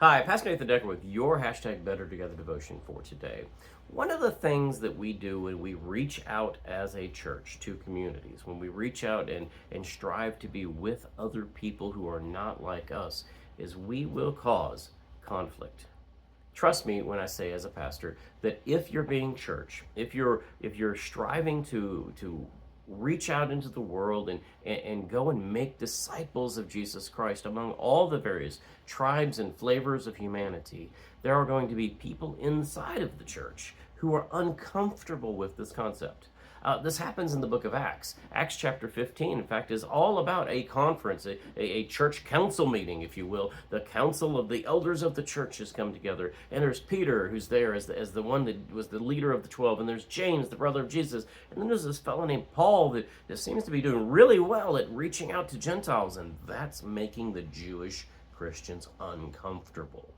Hi, Pastor Nathan Decker with your hashtag Better Together devotion for today. One of the things that we do when we reach out as a church to communities, when we reach out and strive to be with other people who are not like us, is we will cause conflict. Trust me when I say as a pastor that if you're being church, if you're striving to reach out into the world and go and make disciples of Jesus Christ among all the various tribes and flavors of humanity, there are going to be people inside of the church who are uncomfortable with this concept. This happens in the book of Acts. Acts chapter 15, in fact, is all about a conference, a church council meeting, if you will. The council of the elders of the church has come together. And there's Peter, who's there as the one that was the leader of the 12. And there's James, the brother of Jesus. And then there's this fellow named Paul that seems to be doing really well at reaching out to Gentiles. And that's making the Jewish Christians uncomfortable.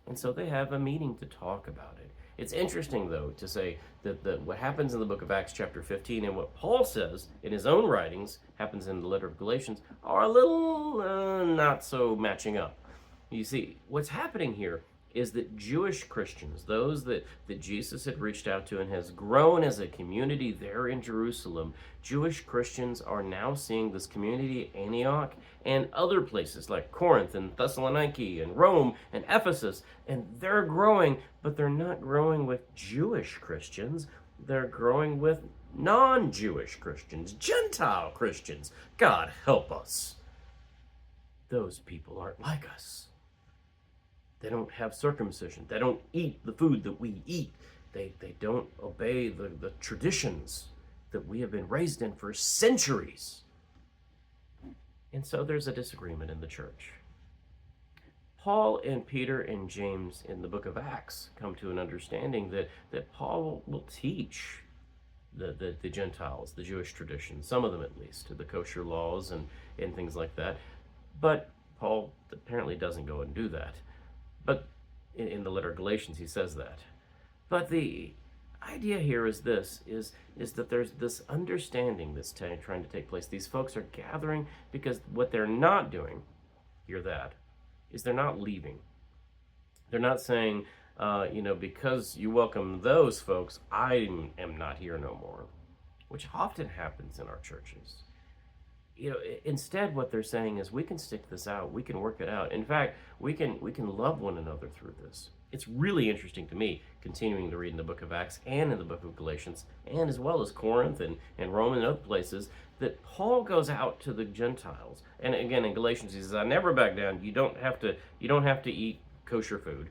And so they have a meeting to talk about it. It's interesting, though, to say that what happens in the book of Acts chapter 15 and what Paul says in his own writings, happens in the letter of Galatians, are a little not so matching up. You see, what's happening here is that Jewish Christians, those that Jesus had reached out to and has grown as a community there in Jerusalem, Jewish Christians are now seeing this community at Antioch and other places like Corinth and Thessaloniki and Rome and Ephesus, and they're growing, but they're not growing with Jewish Christians, they're growing with non-Jewish Christians, Gentile Christians. God help us. Those people aren't like us. They don't have circumcision. They don't eat the food that we eat. They don't obey the traditions that we have been raised in for centuries. And so there's a disagreement in the church. Paul and Peter and James in the book of Acts come to an understanding that Paul will teach the Gentiles, the Jewish traditions, some of them at least, the kosher laws and things like that. But Paul apparently doesn't go and do that. But in the letter of Galatians, he says that. But the idea here is this, is that there's this understanding that's trying to take place. These folks are gathering because what they're not doing, hear that, is they're not leaving. They're not saying, because you welcome those folks, I am not here no more, which often happens in our churches. Instead what they're saying is we can stick this out, we can work it out. In fact, we can love one another through this. It's really interesting to me, continuing to read in the book of Acts and in the book of Galatians, and as well as Corinth and Rome and other places, that Paul goes out to the Gentiles. And again, in Galatians, he says, I never back down. You don't have to eat kosher food.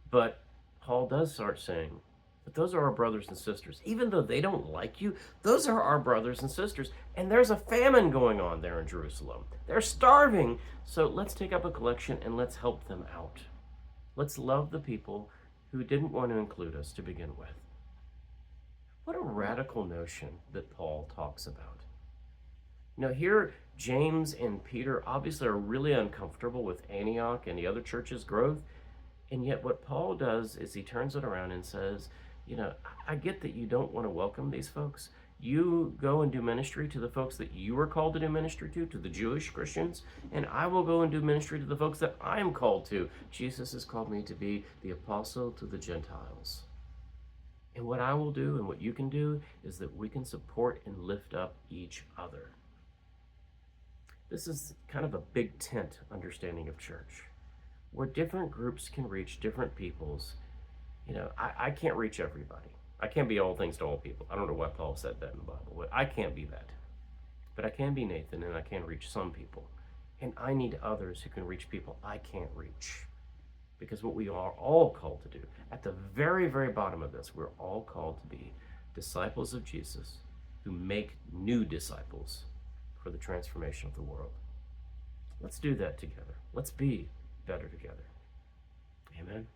But Paul does start saying, but those are our brothers and sisters. Even though they don't like you, those are our brothers and sisters. And there's a famine going on there in Jerusalem. They're starving. So let's take up a collection and let's help them out. Let's love the people who didn't want to include us to begin with. What a radical notion that Paul talks about. Here, James and Peter obviously are really uncomfortable with Antioch and the other churches' growth. And yet what Paul does is he turns it around and says, I get that you don't want to welcome these folks. You go and do ministry to the folks that you are called to do ministry to the Jewish Christians, and I will go and do ministry to the folks that I am called to. Jesus has called me to be the apostle to the Gentiles. And what I will do and what you can do is that we can support and lift up each other. This is kind of a big tent understanding of church, where different groups can reach different peoples. I can't reach everybody. I can't be all things to all people. I don't know why Paul said that in the Bible, but I can't be that. But I can be Nathan, and I can reach some people. And I need others who can reach people I can't reach. Because what we are all called to do, at the very, very bottom of this, we're all called to be disciples of Jesus who make new disciples for the transformation of the world. Let's do that together. Let's be better together. Amen.